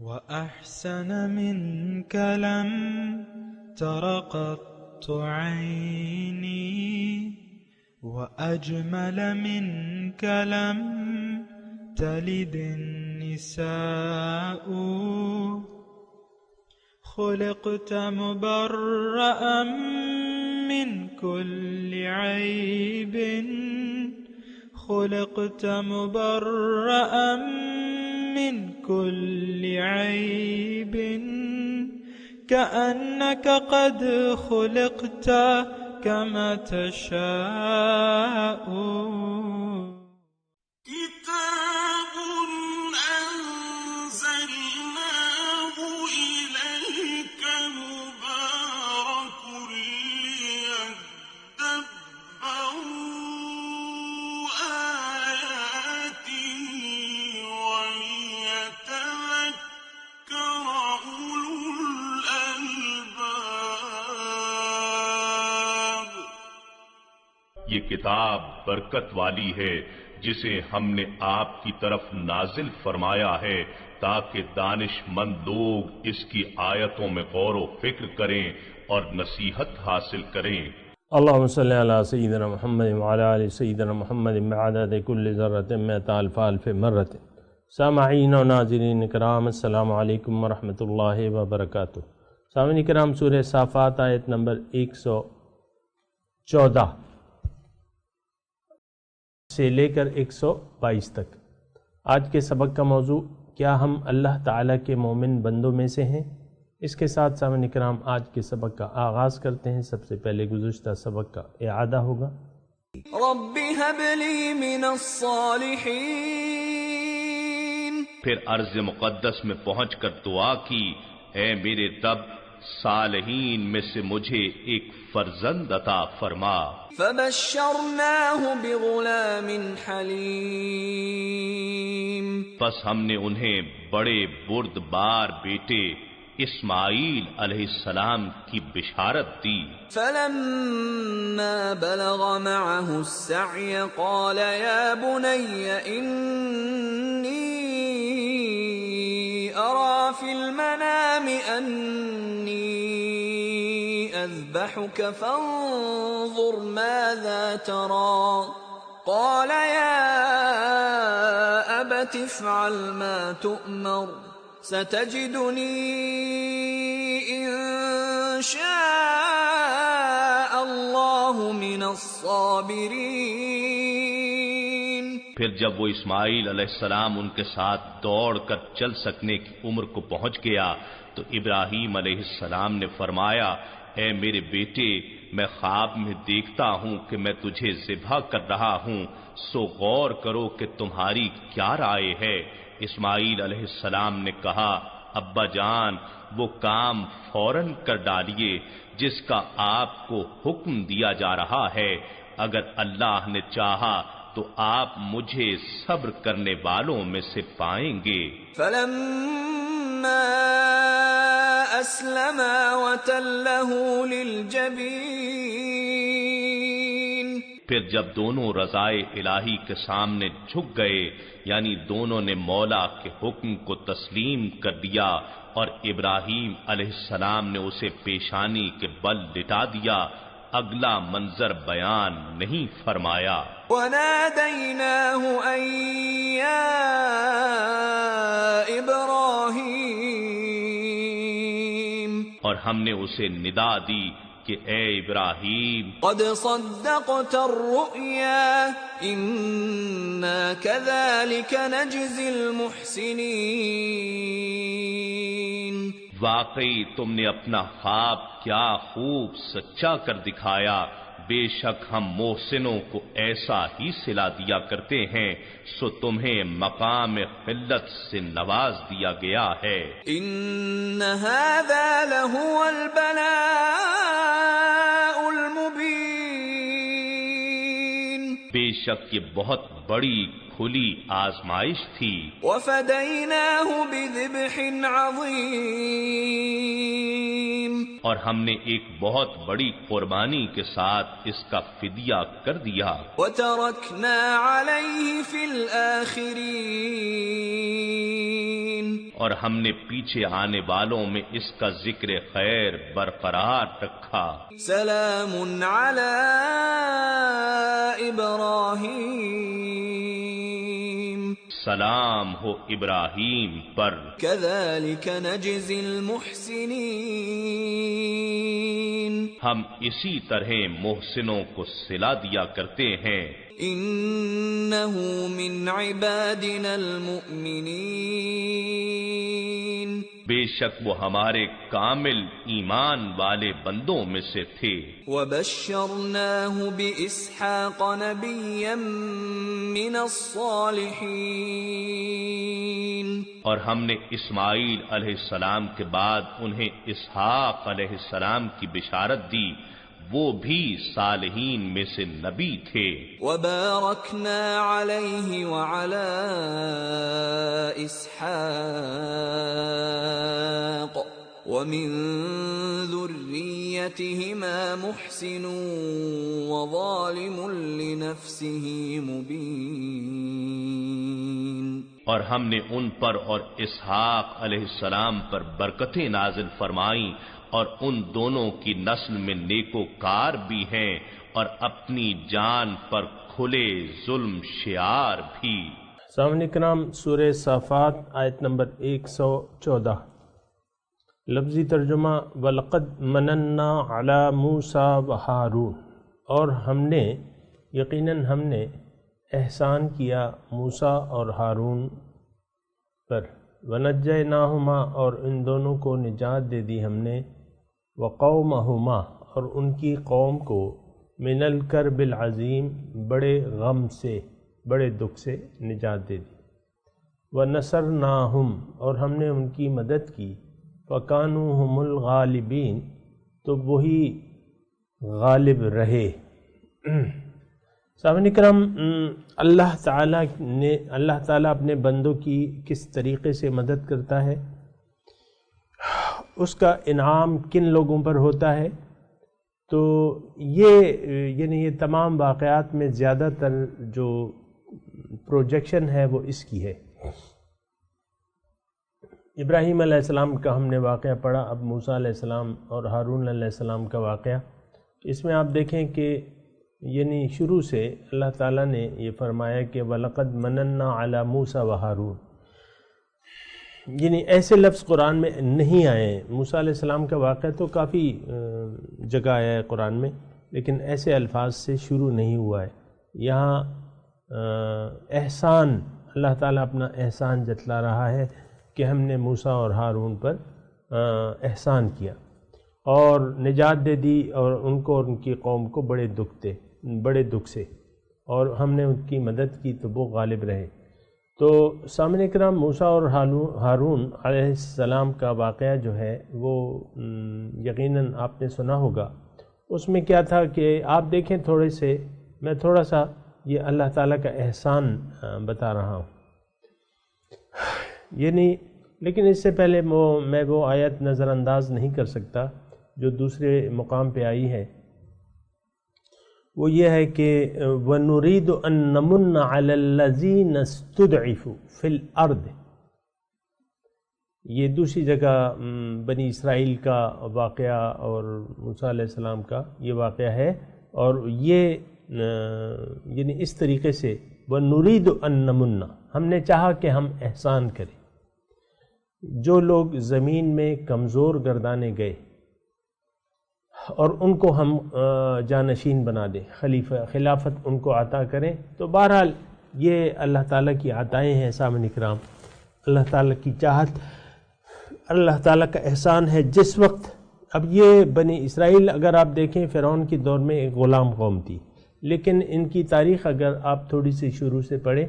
وأحسن منك لم تر قط عيني وأجمل منك لم تلد النساء خلقت مبرأ من كل عيب خلقت مبرأ من كل عيب كأنك قد خلقت كما تشاء كتاب أنزلناه إليك مبارك ليدبروا آياته وليتذكر أولو الألباب. یہ کتاب برکت والی ہے جسے ہم نے آپ کی طرف نازل فرمایا ہے تاکہ دانش مند لوگ اس کی آیتوں میں غور و فکر کریں اور نصیحت حاصل کریں. اللہم صلی علی سیدنا محمد وعلی آل سیدنا محمد بعدد کل ذرۃ مئۃ الف الف مرۃ. سامعین و ناظرین کرام، السلام علیکم ورحمۃ اللہ وبرکاتہ. سامعین کرام، سورہ صافات آیت نمبر 114 سے لے کر 122 تک. آج کے سبق کا موضوع کیا ہم اللہ تعالیٰ کے مومن بندوں میں سے ہیں؟ اس کے ساتھ سامعین کرام آج کے سبق کا آغاز کرتے ہیں. سب سے پہلے گزشتہ سبق کا اعادہ ہوگا. رب هب لي من الصالحين. پھر عرض مقدس میں پہنچ کر دعا کی، اے میرے رب، صالحین میں سے مجھے ایک فرزند عطا فرما. فبشرناه بغلام حلیم. پس ہم نے انہیں بڑے بردبار بیٹے اسماعیل علیہ السلام کی بشارت دی. فلما بلغ معه السعي قال يا بني إني أرى في المنام أني أذبحك فانظر ماذا ترى. قال يا أبت افعل ما تؤمر ستجدني إن شاء الله من الصابرين. پھر جب وہ اسماعیل علیہ السلام ان کے ساتھ دوڑ کر چل سکنے کی عمر کو پہنچ گیا تو ابراہیم علیہ السلام نے فرمایا، اے میرے بیٹے، میں خواب میں دیکھتا ہوں کہ میں تجھے ذبح کر رہا ہوں، سو غور کرو کہ تمہاری کیا رائے ہے. اسماعیل علیہ السلام نے کہا، ابا جان، وہ کام فوراً کر ڈالیے جس کا آپ کو حکم دیا جا رہا ہے. اگر اللہ نے چاہا تو آپ مجھے صبر کرنے والوں میں سے پائیں گے. فلما أسلما وتله للجبين. پھر جب دونوں رضائے الہی کے سامنے جھک گئے، یعنی دونوں نے مولا کے حکم کو تسلیم کر دیا، اور ابراہیم علیہ السلام نے اسے پیشانی کے بل لٹا دیا، اگلا منظر بیان نہیں فرمایا. وناديناه أن يا إبراهيم. اور ہم نے اسے ندا دی کہ اے ابراہیم، قد صدقت الرؤيا إنا كذلك نجزي المحسنين. واقعی تم نے اپنا خواب کیا خوب سچا کر دکھایا، بے شک ہم محسنوں کو ایسا ہی صلہ دیا کرتے ہیں، سو تمہیں مقام قلت سے نواز دیا گیا ہے. ان هذا لهو البلاء المبين. بے شک یہ بہت بڑی کھلی آزمائش تھی. وفديناه بذبح عظيم. اور ہم نے ایک بہت بڑی قربانی کے ساتھ اس کا فدیہ کر دیا. وتركنا عليه في الآخرين. اور ہم نے پیچھے آنے والوں میں اس کا ذکر خیر برقرار رکھا۔ سلام علی ابراہیم، سلام ہو ابراہیم پر، کذالک نجزی المحسنین، ہم اسی طرح محسنوں کو صلہ دیا کرتے ہیں۔ انہ من عبادنا المؤمنین، بے شک وہ ہمارے کامل ایمان والے بندوں میں سے تھے۔ وبشرناہ باسحاق نبیا من الصالحین، اور ہم نے اسماعیل علیہ السلام کے بعد انہیں اسحاق علیہ السلام کی بشارت دی، وہ بھی صالحین میں سے نبی تھے۔ وبارکنا علیہ وعلی اسحاق ومن ذریتہما محسن وظالم لنفسہ مبین، اور ہم نے ان پر اور اسحاق علیہ السلام پر برکتیں نازل فرمائیں، اور ان دونوں کی نسل میں نیکوکار بھی ہیں اور اپنی جان پر کھلے ظلم شعار بھی۔ سامعین کرام، سورہ صافات آیت نمبر 114، لفظی ترجمہ وَلَقَدْ مَنَنَّا عَلَى مُوسَى وَهَارُونَ، اور یقیناً ہم نے احسان کیا موسیٰ اور ہارون پر، وَنَجَّيْنَاهُمَا، اور ان دونوں کو نجات دے دی ہم نے، وَقَوْمَهُمَا، اور ان کی قوم کو، مِنَ الْكَرْبِ الْعَظِيمِ، بڑے غم سے، بڑے دکھ سے نجات دے دی، وَنَصَرْنَاهُمْ، اور ہم نے ان کی مدد کی، فَكَانُوا هُمُ الْغَالِبِينَ، تو وہی غالب رہے۔ سامعین کرام، اللہ تعالیٰ اپنے بندوں کی کس طریقے سے مدد کرتا ہے، اس کا انعام کن لوگوں پر ہوتا ہے، تو یہ تمام واقعات میں زیادہ تر جو پروجیکشن ہے وہ اس کی ہے۔ ابراہیم علیہ السلام کا ہم نے واقعہ پڑھا، اب موسیٰ علیہ السلام اور ہارون علیہ السلام کا واقعہ۔ اس میں آپ دیکھیں کہ شروع سے اللہ تعالیٰ نے یہ فرمایا کہ وَلَقَدْ مَنَنَّا عَلَى مُوسَى وَهَارُونَ، ایسے لفظ قرآن میں نہیں آئے ہیں۔ موسیٰ علیہ السلام کا واقعہ تو کافی جگہ آیا ہے قرآن میں، لیکن ایسے الفاظ سے شروع نہیں ہوا ہے۔ یہاں احسان، اللہ تعالیٰ اپنا احسان جتلا رہا ہے کہ ہم نے موسیٰ اور ہارون پر احسان کیا اور نجات دے دی، اور ان کو اور ان کی قوم کو بڑے دکھ سے، اور ہم نے ان کی مدد کی تو وہ غالب رہے۔ تو سامعین کرام، موسیٰ اور ہارون علیہ السلام کا واقعہ جو ہے وہ یقیناً آپ نے سنا ہوگا۔ اس میں کیا تھا کہ آپ دیکھیں، میں تھوڑا سا یہ اللہ تعالیٰ کا احسان بتا رہا ہوں، لیکن اس سے پہلے میں وہ آیت نظر انداز نہیں کر سکتا جو دوسرے مقام پہ آئی ہے۔ وہ یہ ہے کہ وَنُرِيدُ أَن نَّمُنَّ عَلَى الَّذِينَ اسْتُضْعِفُوا فِي الْأَرْضِ، یہ دوسری جگہ بنی اسرائیل کا واقعہ اور موسیٰ علیہ السلام کا یہ واقعہ ہے، اور یہ اس طریقے سے وَنُرِيدُ أَن نَّمُنَّ، ہم نے چاہا کہ ہم احسان کریں، جو لوگ زمین میں کمزور گردانے گئے اور ان کو ہم جانشین بنا دیں، خلافت ان کو عطا کریں۔ تو بہرحال یہ اللہ تعالیٰ کی عطائیں ہیں سامعین کرام، اللہ تعالیٰ کی چاہت، اللہ تعالیٰ کا احسان ہے۔ جس وقت اب یہ بنی اسرائیل اگر آپ دیکھیں فرعون کے دور میں ایک غلام قوم تھی، لیکن ان کی تاریخ اگر آپ تھوڑی سی شروع سے پڑھیں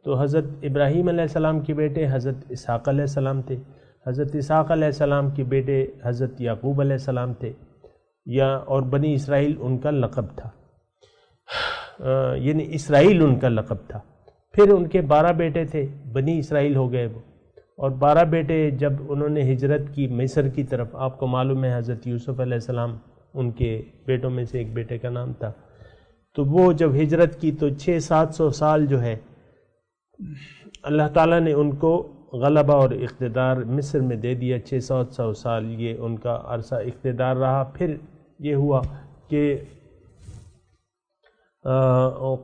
تو حضرت ابراہیم علیہ السلام کے بیٹے حضرت اسحاق علیہ السلام تھے، حضرت اسحاق علیہ السلام کے بیٹے حضرت یعقوب علیہ السلام تھے، اور بنی اسرائیل ان کا لقب تھا، اسرائیل ان کا لقب تھا۔ پھر ان کے 12 بیٹے تھے، بنی اسرائیل ہو گئے وہ، اور 12 بیٹے جب انہوں نے ہجرت کی مصر کی طرف، آپ کو معلوم ہے حضرت یوسف علیہ السلام ان کے بیٹوں میں سے ایک بیٹے کا نام تھا، تو وہ جب ہجرت کی تو 600-700 سال جو ہے اللہ تعالیٰ نے ان کو غلبہ اور اقتدار مصر میں دے دیا، 600 سال یہ ان کا عرصہ اقتدار رہا۔ پھر یہ ہوا کہ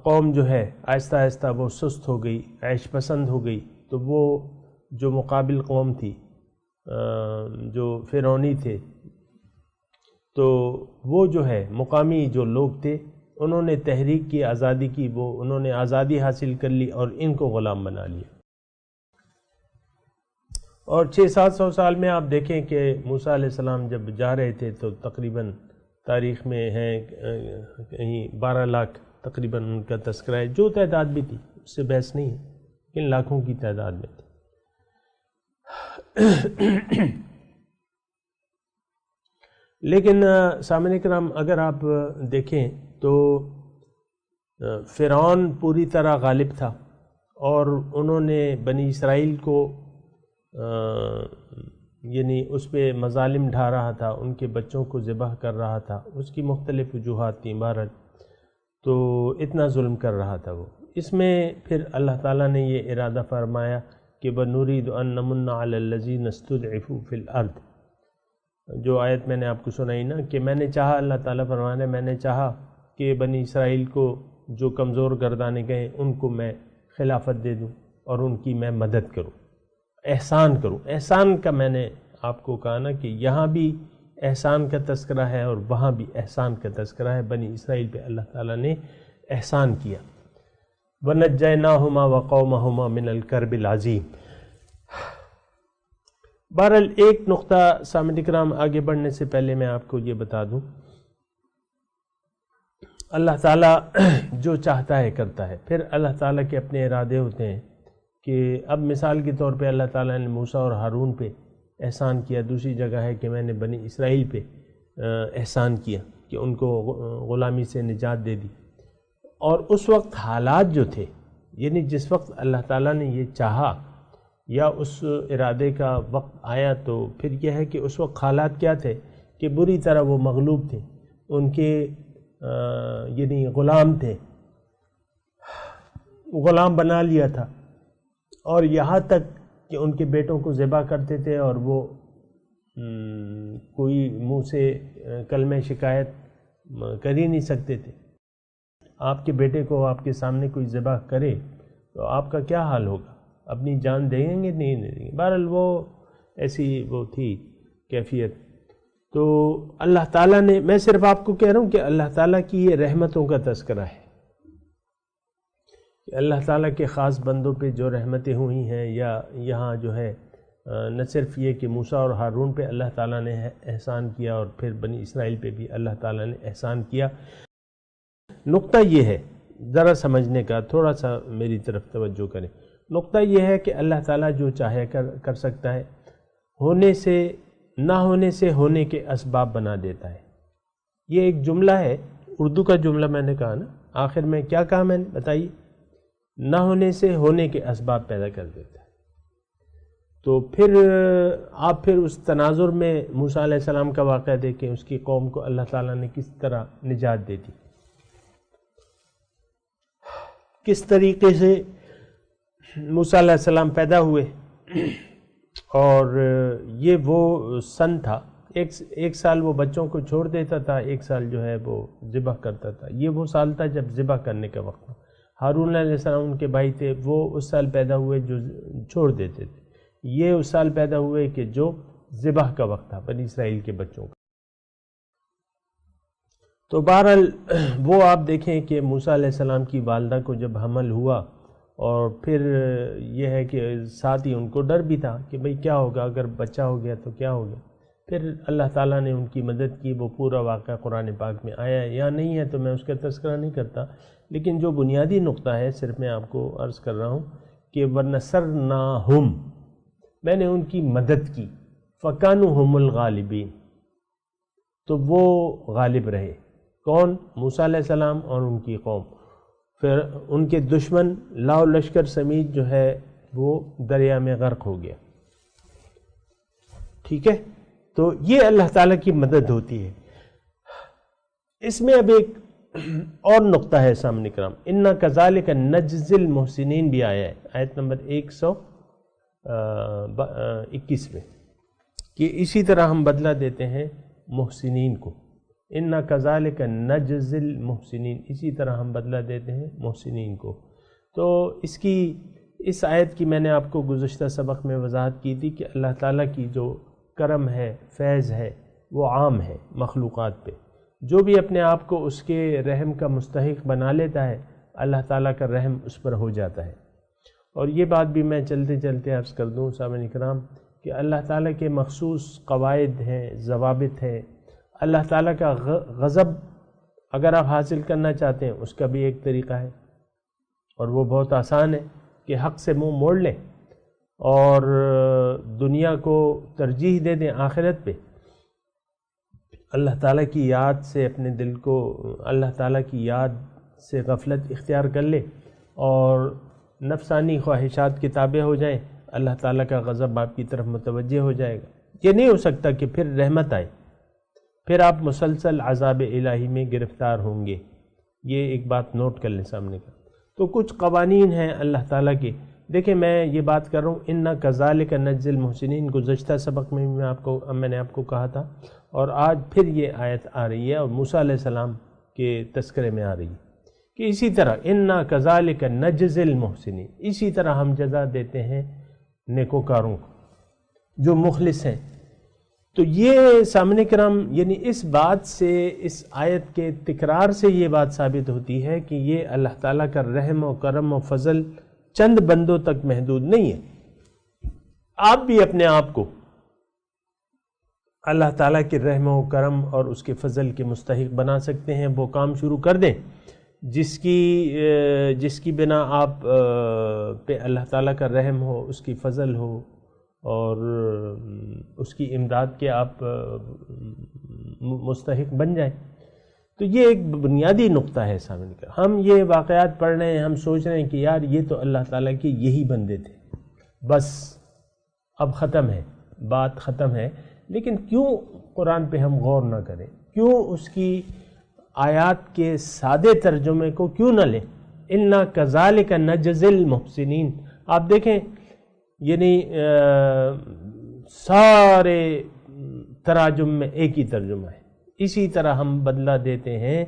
قوم جو ہے آہستہ آہستہ وہ سست ہو گئی، عیش پسند ہو گئی، تو وہ جو مقابل قوم تھی جو فرعونی تھے، تو وہ جو ہے مقامی جو لوگ تھے انہوں نے تحریک کی، آزادی کی، وہ انہوں نے آزادی حاصل کر لی اور ان کو غلام بنا لیا۔ اور 600-700 سال میں آپ دیکھیں کہ موسیٰ علیہ السلام جب جا رہے تھے تو تقریباً تاریخ میں ہیں کہیں 12 لاکھ تقریباً ان کا تذکرہ ہے، جو تعداد بھی تھی اس سے بحث نہیں ہے، لیکن لاکھوں کی تعداد میں تھی۔ لیکن سامعین کرام اگر آپ دیکھیں تو فرعون پوری طرح غالب تھا اور انہوں نے بنی اسرائیل کو یعنی اس پہ مظالم ڈھا رہا تھا، ان کے بچوں کو ذبح کر رہا تھا، اس کی مختلف وجوہات تھیں بہرحال، تو اتنا ظلم کر رہا تھا وہ۔ اس میں پھر اللہ تعالیٰ نے یہ ارادہ فرمایا کہ بنريد ان نمن على الذين استضعفوا في الارض، جو آیت میں نے آپ کو سنائی نا کہ میں نے چاہا، اللہ تعالیٰ فرمانے میں نے چاہا کہ بنی اسرائیل کو جو کمزور گردانے گئے ان کو میں خلافت دے دوں اور ان کی میں مدد کروں، احسان کروں۔ احسان کا میں نے آپ کو کہا نا کہ یہاں بھی احسان کا تذکرہ ہے اور وہاں بھی احسان کا تذکرہ ہے، بنی اسرائیل پہ اللہ تعالیٰ نے احسان کیا۔ وَنَجَّيْنَاهُمَا وَقَوْمَهُمَا مِنَ الْكَرْبِ الْعَظِيمِ۔ بہرحال ایک نقطہ سامعین کرام آگے بڑھنے سے پہلے میں آپ کو یہ بتا دوں، اللہ تعالیٰ جو چاہتا ہے کرتا ہے، پھر اللہ تعالیٰ کے اپنے ارادے ہوتے ہیں کہ اب مثال کے طور پہ اللہ تعالیٰ نے موسیٰ اور ہارون پہ احسان کیا، دوسری جگہ ہے کہ میں نے بنی اسرائیل پہ احسان کیا کہ ان کو غلامی سے نجات دے دی۔ اور اس وقت حالات جو تھے، یعنی جس وقت اللہ تعالیٰ نے یہ چاہا یا اس ارادے کا وقت آیا، تو پھر یہ ہے کہ اس وقت حالات کیا تھے کہ بری طرح وہ مغلوب تھے، ان کے یعنی غلام تھے، غلام بنا لیا تھا، اور یہاں تک کہ ان کے بیٹوں کو ذبح کرتے تھے اور وہ کوئی منہ سے کلمہ شکایت کر ہی نہیں سکتے تھے۔ آپ کے بیٹے کو آپ کے سامنے کوئی ذبح کرے تو آپ کا کیا حال ہوگا؟ اپنی جان دیں گے نہیں دیں گے؟ بہرحال وہ ایسی وہ تھی کیفیت۔ تو اللہ تعالیٰ نے، میں صرف آپ کو کہہ رہا ہوں کہ اللہ تعالیٰ کی یہ رحمتوں کا تذکرہ ہے کہ اللہ تعالیٰ کے خاص بندوں پہ جو رحمتیں ہوئی ہیں، یا یہاں جو ہے نہ صرف یہ کہ موسیٰ اور ہارون پہ اللہ تعالیٰ نے احسان کیا اور پھر بنی اسرائیل پہ بھی اللہ تعالیٰ نے احسان کیا۔ نقطہ یہ ہے ذرا سمجھنے کا، تھوڑا سا میری طرف توجہ کریں۔ نقطہ یہ ہے کہ اللہ تعالیٰ جو چاہے کر سکتا ہے، ہونے سے نہ ہونے سے ہونے کے اسباب بنا دیتا ہے۔ یہ ایک جملہ ہے، اردو کا جملہ میں نے کہا نا، آخر میں کیا کہا میں نے بتائیے؟ نہ ہونے سے ہونے کے اسباب پیدا کر دیتا ہے۔ تو پھر آپ پھر اس تناظر میں موسیٰ علیہ السلام کا واقعہ دیکھیں، اس کی قوم کو اللہ تعالیٰ نے کس طرح نجات دے دی، کس طریقے سے موسیٰ علیہ السلام پیدا ہوئے۔ اور یہ وہ سن تھا، ایک سال وہ بچوں کو چھوڑ دیتا تھا، ایک سال جو ہے وہ ذبح کرتا تھا۔ یہ وہ سال تھا جب ذبح کرنے کا وقت تھا۔ ہارون علیہ السلام ان کے بھائی تھے، وہ اس سال پیدا ہوئے جو چھوڑ دیتے تھے، یہ اس سال پیدا ہوئے کہ جو ذبح کا وقت تھا بنی اسرائیل کے بچوں کا۔ تو بہرحال وہ آپ دیکھیں کہ موسیٰ علیہ السلام کی والدہ کو جب حمل ہوا، اور پھر یہ ہے کہ ساتھ ہی ان کو ڈر بھی تھا کہ بھئی کیا ہوگا اگر بچہ ہو گیا تو کیا ہو گیا۔ پھر اللہ تعالیٰ نے ان کی مدد کی، وہ پورا واقعہ قرآن پاک میں آیا ہے، یا نہیں ہے تو میں اس کا تذکرہ نہیں کرتا، لیکن جو بنیادی نقطہ ہے صرف میں آپ کو عرض کر رہا ہوں کہ وَنَصَرْنَاهُمْ، میں نے ان کی مدد کی، فَكَانُوا هُمُ الْغَالِبِينَ، تو وہ غالب رہے۔ کون؟ موسیٰ علیہ السلام اور ان کی قوم۔ پھر ان کے دشمن لاؤ لشکر سمیت جو ہے وہ دریا میں غرق ہو گیا۔ ٹھیک ہے، تو یہ اللہ تعالیٰ کی مدد ہوتی ہے۔ اس میں اب ایک اور نقطہ ہے سامنے کرام، اِنَّا كَذَلِكَ نَجْزِي الْمُحْسِنِينَ بھی آیا ہے، آیت نمبر 100 21 میں کہ اسی طرح ہم بدلہ دیتے ہیں محسنین کو، اِنَّا كَذَلِكَ نَجْزِي الْمُحْسِنِينَ، اسی طرح ہم بدلہ دیتے ہیں محسنین کو۔ تو اس آیت کی میں نے آپ کو گزشتہ سبق میں وضاحت کی تھی کہ اللہ تعالیٰ کی جو کرم ہے، فیض ہے، وہ عام ہے مخلوقات پہ۔ جو بھی اپنے آپ کو اس کے رحم کا مستحق بنا لیتا ہے، اللہ تعالیٰ کا رحم اس پر ہو جاتا ہے۔ اور یہ بات بھی میں چلتے چلتے عرض کر دوں سامعین کرام کہ اللہ تعالیٰ کے مخصوص قواعد ہیں، ضوابط ہیں۔ اللہ تعالیٰ کا غضب اگر آپ حاصل کرنا چاہتے ہیں، اس کا بھی ایک طریقہ ہے، اور وہ بہت آسان ہے کہ حق سے منہ موڑ لیں اور دنیا کو ترجیح دے دیں آخرت پہ۔ اللہ تعالیٰ کی یاد سے اپنے دل کو، اللہ تعالیٰ کی یاد سے غفلت اختیار کر لے اور نفسانی خواہشات کے تابع ہو جائیں، اللہ تعالیٰ کا غضب آپ کی طرف متوجہ ہو جائے گا۔ یہ نہیں ہو سکتا کہ پھر رحمت آئے، پھر آپ مسلسل عذاب الہی میں گرفتار ہوں گے۔ یہ ایک بات نوٹ کر لیں سامنے کا۔ تو کچھ قوانین ہیں اللہ تعالیٰ کے۔ دیکھیں میں یہ بات کر رہا ہوں اِنَّا كَذَلِكَ نَجْزِي الْمُحْسِنِينَ، گزشتہ سبق میں میں نے آپ کو کہا تھا، اور آج پھر یہ آیت آ رہی ہے اور موسیٰ علیہ السلام کے تذکرے میں آ رہی ہے کہ اسی طرح اِنَّا كَذَلِكَ نَجْزِي الْمُحْسِنِينَ، اسی طرح ہم جزا دیتے ہیں نیکوکاروں کو جو مخلص ہیں۔ تو یہ سامنے کرام یعنی اس بات سے، اس آیت کے تکرار سے یہ بات ثابت ہوتی ہے کہ یہ اللہ تعالیٰ کا رحم و کرم و فضل چند بندوں تک محدود نہیں ہے۔ آپ بھی اپنے آپ کو اللہ تعالیٰ کے رحم و کرم اور اس کے فضل کے مستحق بنا سکتے ہیں۔ وہ کام شروع کر دیں جس کی بنا آپ پہ اللہ تعالیٰ کا رحم ہو، اس کی فضل ہو اور اس کی امداد کے آپ مستحق بن جائیں۔ تو یہ ایک بنیادی نقطہ ہے سامنے کا۔ ہم یہ واقعات پڑھ رہے ہیں، ہم سوچ رہے ہیں کہ یار یہ تو اللہ تعالیٰ کے یہی بندے تھے، بس اب ختم ہے، بات ختم ہے۔ لیکن کیوں قرآن پہ ہم غور نہ کریں؟ کیوں اس کی آیات کے سادے ترجمے کو کیوں نہ لیں؟ اِنَّا كَذَلِكَ نَجْزِي الْمُحْسِنِينَ۔ آپ دیکھیں یعنی سارے تراجم میں ایک ہی ترجمہ ہے، اسی طرح ہم بدلہ دیتے ہیں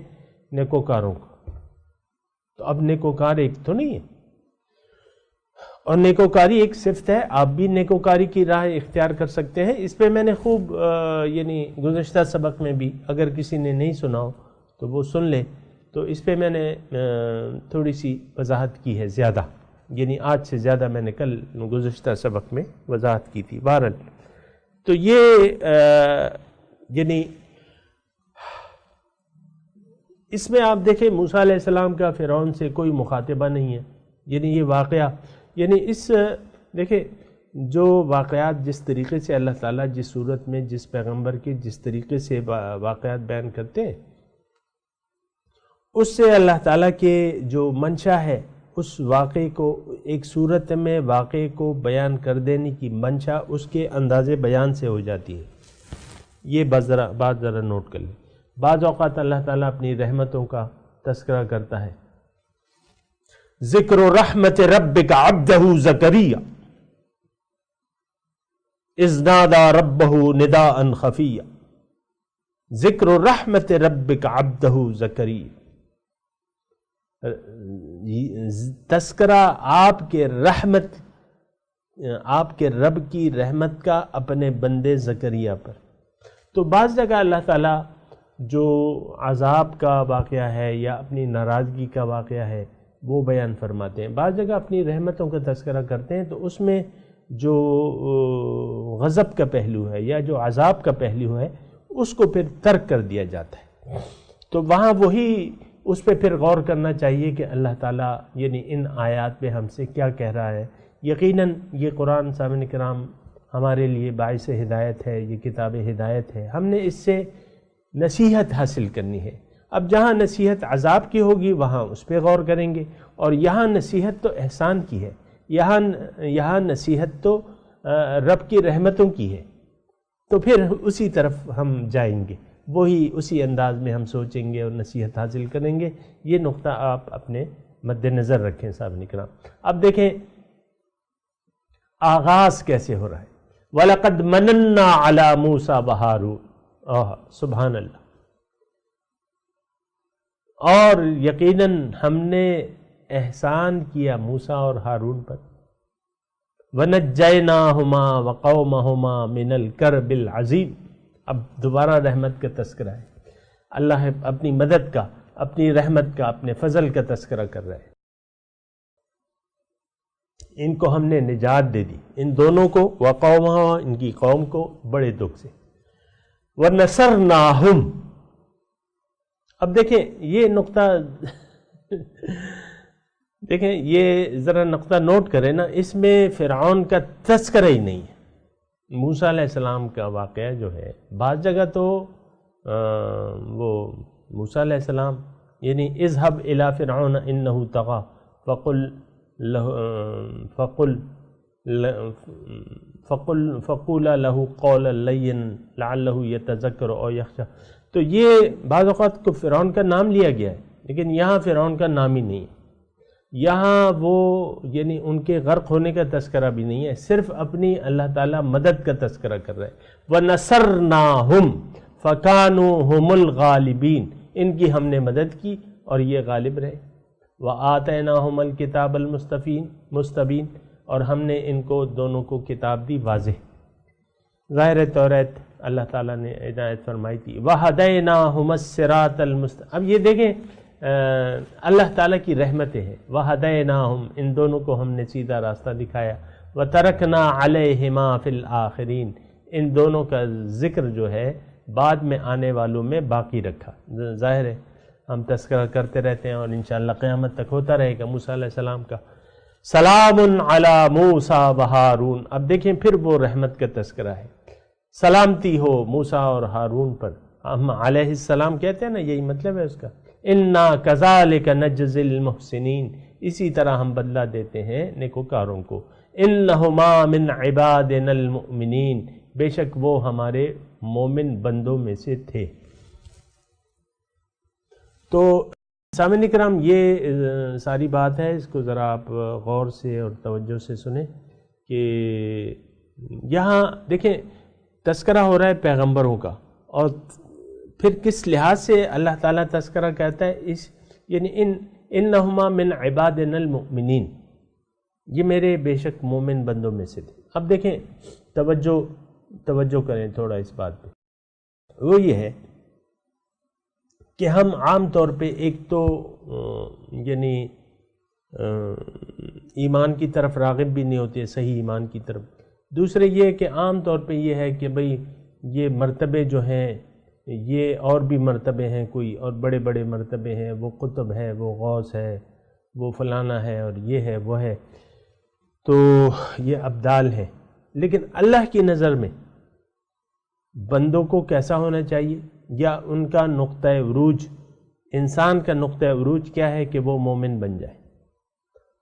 نیکوکاروں کو۔ تو اب نیکوکار ایک تو نہیں ہے، اور نیکوکاری ایک صفت ہے، آپ بھی نیکوکاری کی راہ اختیار کر سکتے ہیں۔ اس پہ میں نے خوب یعنی گزشتہ سبق میں بھی، اگر کسی نے نہیں سنا ہو تو وہ سن لے، تو اس پہ میں نے تھوڑی سی وضاحت کی ہے زیادہ، یعنی آج سے زیادہ میں نے کل گزشتہ سبق میں وضاحت کی تھی۔ بہرحال تو یہ یعنی اس میں آپ دیکھیں موسیٰ علیہ السلام کا فرعون سے کوئی مخاطبہ نہیں ہے، یعنی یہ واقعہ، یعنی دیکھیں جو واقعات جس طریقے سے اللہ تعالیٰ جس صورت میں جس پیغمبر کے جس طریقے سے واقعات بیان کرتے ہیں، اس سے اللہ تعالیٰ کے جو منشا ہے اس واقعے کو ایک صورت میں واقعے کو بیان کر دینے کی منشا اس کے انداز بیان سے ہو جاتی ہے۔ یہ بات ذرا نوٹ کر لیں۔ بعض اوقات اللہ تعالیٰ اپنی رحمتوں کا تذکرہ کرتا ہے، ذکر رحمت ربک عبدہ زکریا اذ نادى ربہ نداء خفیا، ذکر رحمت ربک عبدہ زکریا، تذکرہ آپ کے رب کی رحمت کا اپنے بندے زکریا پر۔ تو بعض جگہ اللہ تعالیٰ جو عذاب کا واقعہ ہے یا اپنی ناراضگی کا واقعہ ہے وہ بیان فرماتے ہیں، بعض جگہ اپنی رحمتوں کا تذکرہ کرتے ہیں، تو اس میں جو غضب کا پہلو ہے یا جو عذاب کا پہلو ہے اس کو پھر ترک کر دیا جاتا ہے۔ تو وہاں وہی اس پہ پھر غور کرنا چاہیے کہ اللہ تعالیٰ یعنی ان آیات پہ ہم سے کیا کہہ رہا ہے۔ یقیناً یہ قرآن سامعین کرام ہمارے لیے باعث ہدایت ہے، یہ کتاب ہدایت ہے، ہم نے اس سے نصیحت حاصل کرنی ہے۔ اب جہاں نصیحت عذاب کی ہوگی وہاں اس پہ غور کریں گے، اور یہاں نصیحت تو احسان کی ہے، یہاں نصیحت تو رب کی رحمتوں کی ہے، تو پھر اسی طرف ہم جائیں گے، وہی اسی انداز میں ہم سوچیں گے اور نصیحت حاصل کریں گے۔ یہ نقطہ آپ اپنے مد نظر رکھیں صاحب کرام۔ اب دیکھیں آغاز کیسے ہو رہا ہے. وَلَقَدْ مَنَنَّا عَلَى مُوسَى وَهَارُونَ. سبحان اللہ. اور یقیناً ہم نے احسان کیا موسیٰ اور ہارون پر. وَنَجَّيْنَاهُمَا وَقَوْمَهُمَا مِنَ الْكَرْبِ الْعَظِيمِ. اب دوبارہ رحمت کا تذکرہ ہے. اللہ اپنی مدد کا، اپنی رحمت کا، اپنے فضل کا تذکرہ کر رہے ہیں. ان کو ہم نے نجات دے دی، ان دونوں کو، وقومہ، ان کی قوم کو، بڑے دکھ سے. وَنَصَرْنَاهُمْ. اب دیکھیں یہ نقطہ دیکھیں یہ ذرا نقطہ نوٹ کریں نا، اس میں فرعون کا تذکرہ ہی نہیں ہے. موسیٰ علیہ السلام کا واقعہ جو ہے بعض جگہ تو وہ موسیٰ علیہ السلام یعنی اذهب الى فرعون انه طغى فقولا له قولا لینا لعله يتذکر او یخشی. تو یہ بعض اوقات کو فرعون کا نام لیا گیا ہے، لیکن یہاں فرعون کا نام ہی نہیں ہے. یہاں وہ یعنی ان کے غرق ہونے کا تذکرہ بھی نہیں ہے، صرف اپنی اللہ تعالیٰ مدد کا تذکرہ کر رہے ہیں. وَنَصَرْنَاهُمْ فَكَانُوا هُمُ الْغَالِبِينَ. ان کی ہم نے مدد کی اور یہ غالب رہے. وَآتَيْنَاهُمَ الْكِتَابَ الْمُسْتَبِينَ. اور ہم نے ان کو دونوں کو کتاب دی واضح. ظاہر توریت اللہ تعالیٰ نے عنایت فرمائی تھی. وَهَدَيْنَاهُمَ الصِّرَاطَ الْمُسْتَقِيمَ. اب یہ دیکھیں اللہ تعالیٰ کی رحمتیں ہیں. وَهَدَيْنَاهُمْ. ان دونوں کو ہم نے سیدھا راستہ دکھایا. وَتَرَكْنَا عَلَيْهِمَا فِي الْآخِرِينَ. ان دونوں کا ذکر جو ہے بعد میں آنے والوں میں باقی رکھا. ظاہر ہے ہم تذکرہ کرتے رہتے ہیں اور انشاءاللہ قیامت تک ہوتا رہے گا موسیٰ علیہ السلام کا. سلام علی موسیٰ و ہارون. اب دیکھیں پھر وہ رحمت کا تذکرہ ہے. سلامتی ہو موسیٰ اور ہارون پر. ہم علیہ السلام کہتے ہیں نا، یہی مطلب ہے اس کا. انا کذالک نجزی المحسنین. اسی طرح ہم بدلہ دیتے ہیں نیکوکاروں کو. انہما من عبادنا المؤمنین. بے شک وہ ہمارے مومن بندوں میں سے تھے. تو سامعین کرام یہ ساری بات ہے، اس کو ذرا آپ غور سے اور توجہ سے سنیں کہ یہاں دیکھیں تذکرہ ہو رہا ہے پیغمبروں کا، اور پھر کس لحاظ سے اللہ تعالیٰ تذکرہ کہتا ہے اس یعنی انہما من عبادنا المؤمنین، یہ میرے بے شک مومن بندوں میں سے تھے. اب دیکھیں توجہ کریں تھوڑا اس بات پہ. وہ یہ ہے کہ ہم عام طور پہ ایک تو یعنی ایمان کی طرف راغب بھی نہیں ہوتے، صحیح ایمان کی طرف. دوسرے یہ کہ عام طور پہ یہ ہے کہ بھئی یہ مرتبے جو ہیں یہ اور بھی مرتبے ہیں، کوئی اور بڑے بڑے مرتبے ہیں، وہ قطب ہے، وہ غوث ہے، وہ فلانا ہے، اور یہ ہے وہ ہے، تو یہ ابدال ہیں. لیکن اللہ کی نظر میں بندوں کو کیسا ہونا چاہیے، یا ان کا نقطہ عروج، انسان کا نقطہ عروج کیا ہے کہ وہ مومن بن جائے.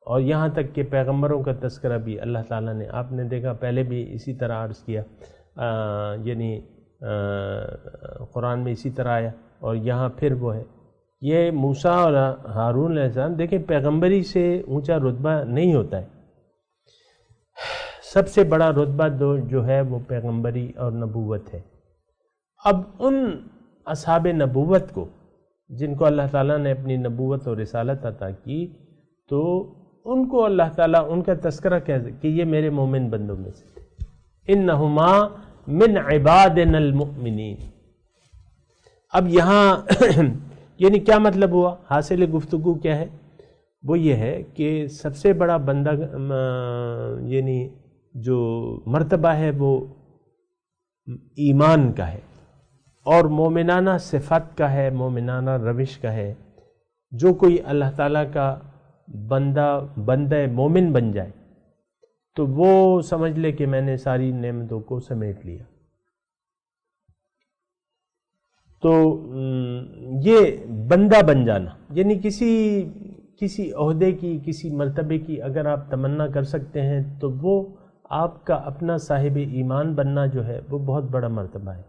اور یہاں تک کہ پیغمبروں کا تذکرہ بھی اللہ تعالیٰ نے، آپ نے دیکھا پہلے بھی اسی طرح عرض کیا، یعنی قرآن میں اسی طرح آیا، اور یہاں پھر وہ ہے. یہ موسیٰ اور ہارون علیہ السلام دیکھیں پیغمبری سے اونچا رتبہ نہیں ہوتا ہے. سب سے بڑا رتبہ جو ہے وہ پیغمبری اور نبوت ہے. اب ان اصحاب نبوت کو جن کو اللہ تعالیٰ نے اپنی نبوت اور رسالت عطا کی، تو ان کو اللہ تعالیٰ ان کا تذکرہ کہ یہ میرے مومن بندوں میں سے تھے. انہما من عبادنا المؤمنین. اب یہاں یعنی کیا مطلب ہوا، حاصل گفتگو کیا ہے، وہ یہ ہے کہ سب سے بڑا بندہ یعنی جو مرتبہ ہے وہ ایمان کا ہے، اور مومنانہ صفت کا ہے، مومنانہ روش کا ہے. جو کوئی اللہ تعالیٰ کا بندہ مومن بن جائے تو وہ سمجھ لے کہ میں نے ساری نعمتوں کو سمیٹ لیا. تو یہ بندہ بن جانا یعنی کسی عہدے کی، کسی مرتبے کی اگر آپ تمنا کر سکتے ہیں تو وہ آپ کا اپنا صاحب ایمان بننا جو ہے وہ بہت بڑا مرتبہ ہے.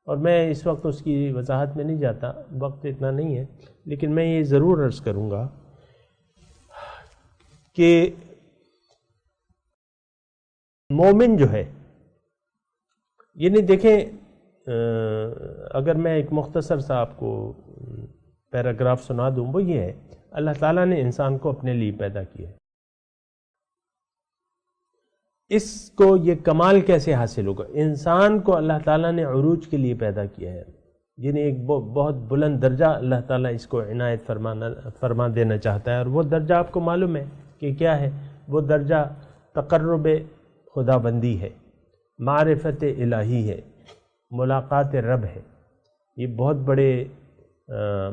اور میں اس وقت اس کی وضاحت میں نہیں جاتا، وقت اتنا نہیں ہے، لیکن میں یہ ضرور عرض کروں گا کہ مومن جو ہے، یعنی دیکھیں اگر میں ایک مختصر سا آپ کو پیراگراف سنا دوں، وہ یہ ہے، اللہ تعالیٰ نے انسان کو اپنے لیے پیدا کیا ہے۔ اس کو یہ کمال کیسے حاصل ہوگا؟ انسان کو اللہ تعالیٰ نے عروج کے لیے پیدا کیا ہے، یعنی ایک بہت بلند درجہ اللہ تعالیٰ اس کو عنایت فرما دینا چاہتا ہے، اور وہ درجہ آپ کو معلوم ہے کہ کیا ہے؟ وہ درجہ تقرب خدا بندی ہے، معرفت الہی ہے، ملاقات رب ہے۔ یہ بہت بڑے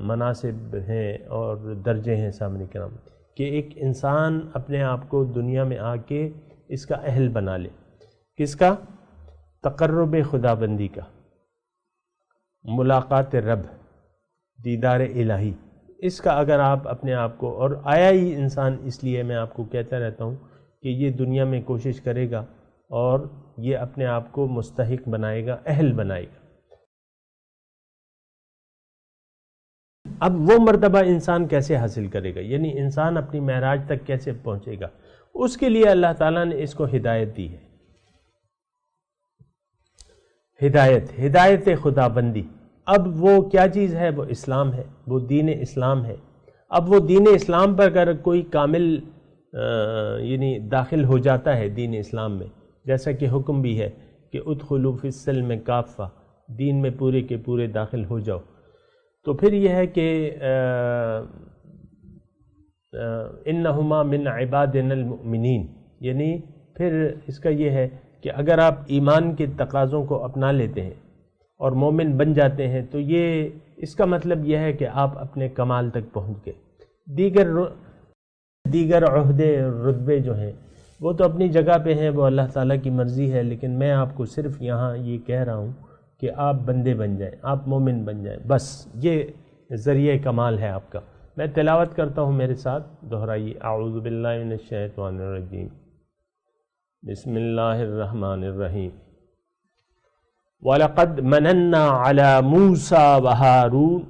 مناصب ہیں اور درجے ہیں سامنے کرام، کہ ایک انسان اپنے آپ کو دنیا میں آ کے اس کا اہل بنا لے۔ کس کا؟ تقرب خدا بندی کا، ملاقات رب، دیدار الہی۔ اس کا اگر آپ اپنے آپ کو، اور آیا ہی انسان اس لیے میں آپ کو کہتا رہتا ہوں کہ یہ دنیا میں کوشش کرے گا اور یہ اپنے آپ کو مستحق بنائے گا، اہل بنائے گا۔ اب وہ مرتبہ انسان کیسے حاصل کرے گا؟ یعنی انسان اپنی معراج تک کیسے پہنچے گا؟ اس کے لیے اللہ تعالیٰ نے اس کو ہدایت دی ہے۔ ہدایت خدا بندی۔ اب وہ کیا چیز ہے؟ وہ اسلام ہے، وہ دین اسلام ہے۔ اب وہ دین اسلام پر اگر کوئی کامل یعنی داخل ہو جاتا ہے دین اسلام میں، جیسا کہ حکم بھی ہے کہ ادخلوا فی السلم کافہ، دین میں پورے کے پورے داخل ہو جاؤ، تو پھر یہ ہے کہ انہما من عبادنا المؤمنین، یعنی پھر اس کا یہ ہے کہ اگر آپ ایمان کے تقاضوں کو اپنا لیتے ہیں اور مومن بن جاتے ہیں تو یہ اس کا مطلب یہ ہے کہ آپ اپنے کمال تک پہنچ گئے۔ دیگر عہدے رتبے جو ہیں وہ تو اپنی جگہ پہ ہیں، وہ اللہ تعالیٰ کی مرضی ہے، لیکن میں آپ کو صرف یہاں یہ کہہ رہا ہوں کہ آپ بندے بن جائیں، آپ مومن بن جائیں، بس یہ ذریعہ کمال ہے آپ کا۔ میں تلاوت کرتا ہوں، میرے ساتھ دہرائیے۔ اعوذ باللہ من الشیطان الرجیم، بسم اللہ الرحمن الرحیم۔ وَلَقَدْ مَنَنَّا عَلَى مُوسَى وَهَارُونَ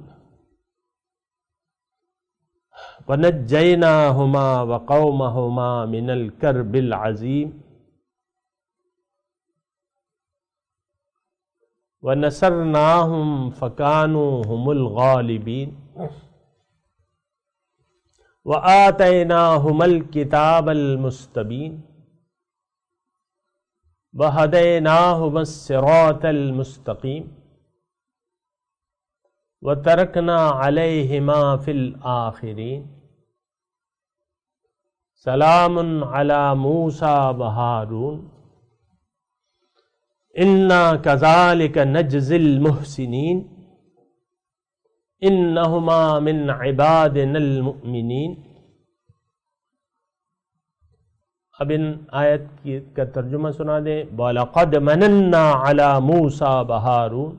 وَنَجَّيْنَاهُمَا وَقَوْمَهُمَا مِنَ الْكَرْبِ الْعَظِيمِ وَنَصَرْنَاهُمْ فَكَانُوا هُمُ الْغَالِبِينَ وَآتَيْنَاهُمَا الْكِتَابَ الْمُسْتَبِينَ وَهَدَيْنَاهُمَا الصِّرَاطَ الْمُسْتَقِيمَ وَتَرَكْنَا عَلَيْهِمَا فِي الْآخِرِينَ سَلَامٌ عَلَى مُوسَى وَهَارُونَ إِنَّا كَذَلِكَ نَجْزِي الْمُحْسِنِينَ إِنَّهُمَا مِنْ عِبَادِنَا الْمُؤْمِنِينَ۔ اب ان آیت کا ترجمہ سنا دیں۔ وَلَقَدْ مَنَنَّا عَلَى مُوسَى وَهَارُونَ،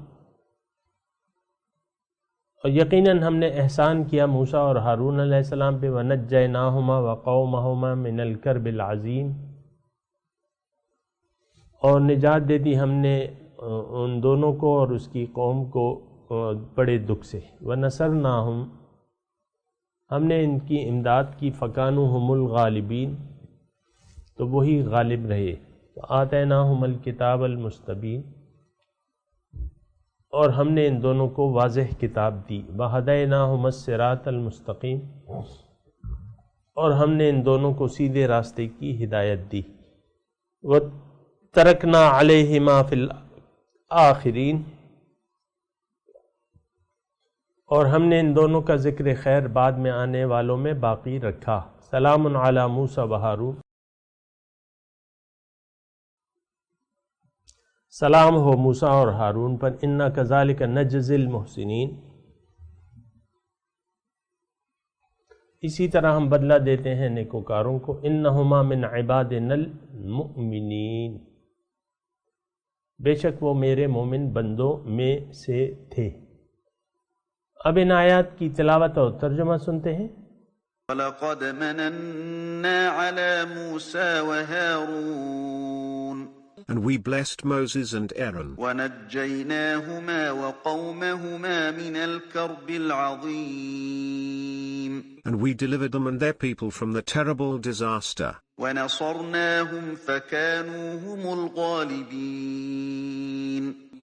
اور یقیناً ہم نے احسان کیا موسیٰ اور ہارون علیہ السلام پہ۔ وَنَجَّيْنَاهُمَا وَقَوْمَهُمَا مِنَ الْكَرْبِ الْعَظِيمِ، اور نجات دے دی ہم نے ان دونوں کو اور اس کی قوم کو بڑے دکھ سے۔ وَنَصَرْنَاهُمْ، ہم نے ان کی امداد کی۔ فَكَانُوا هُمُ الْغَالِبِينَ، تو وہی غالب رہے۔ آتَيْنَاهُمَا الْكِتَابَ الْمُسْتَبِينَ، اور ہم نے ان دونوں کو واضح کتاب دی۔ وَهَدَيْنَاهُمَا الصِّرَاطَ الْمُسْتَقِيمَ، اور ہم نے ان دونوں کو سیدھے راستے کی ہدایت دی۔ وَتَرَكْنَا عَلَيْهِمَا فِي الْآخِرِينَ، اور ہم نے ان دونوں کا ذکر خیر بعد میں آنے والوں میں باقی رکھا۔ سلام علی موسیٰ وہارون، سلام ہو موسیٰ اور ہارون پر۔ انا کذالک نجزی المحسنین، اسی طرح ہم بدلہ دیتے ہیں نیکوکاروں کو۔ انہما من عبادنا المؤمنین، بے شک وہ میرے مومن بندوں میں سے تھے۔ اب ان آیات کی تلاوت اور ترجمہ سنتے ہیں۔ وَلَقَدْ مَنَنَّا عَلَى مُوسَى وَهَارُونَ And we blessed Moses and Aaron, وَنَجَّيْنَاهُمَا وَقَوْمَهُمَا مِنَ الْكَرْبِ الْعَظِيمِ، And we delivered them and their people from the terrible disaster. ونصرناهم فكانوا هم الغالبين.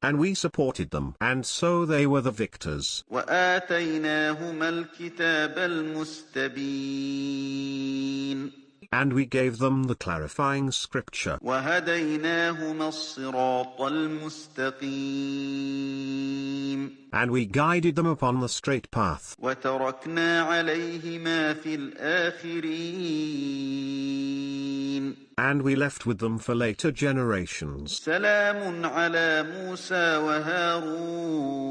And we supported them, and so they were the victors. وآتيناهما الكتاب المستبين. And we gave them the clarifying scripture. وهديناهما الصراط المستقيم. And we guided them upon the straight path. وتركنا عليهما في الآخرين. And we left with them for later generations. سلام على موسى وهارون.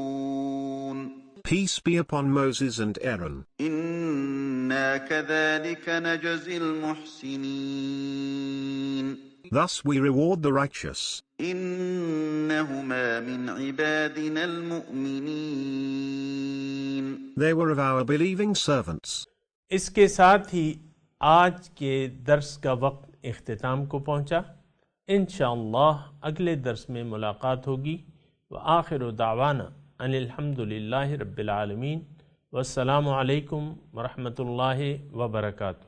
Peace be upon Moses and Aaron. إنا كذلك نجزي المحسنين. Thus we reward the righteous. إنهما من عبادنا المؤمنين. They were of our believing servants. اس کے ساتھ ہی آج کے درس کا وقت اختتام کو پہنچا. انشاءاللہ اگلے درس میں ملاقات ہوگی. وآخر دعوانا ان الحمد للہ رب العالمین. والسلام علیکم ورحمۃ اللہ وبرکاتہ.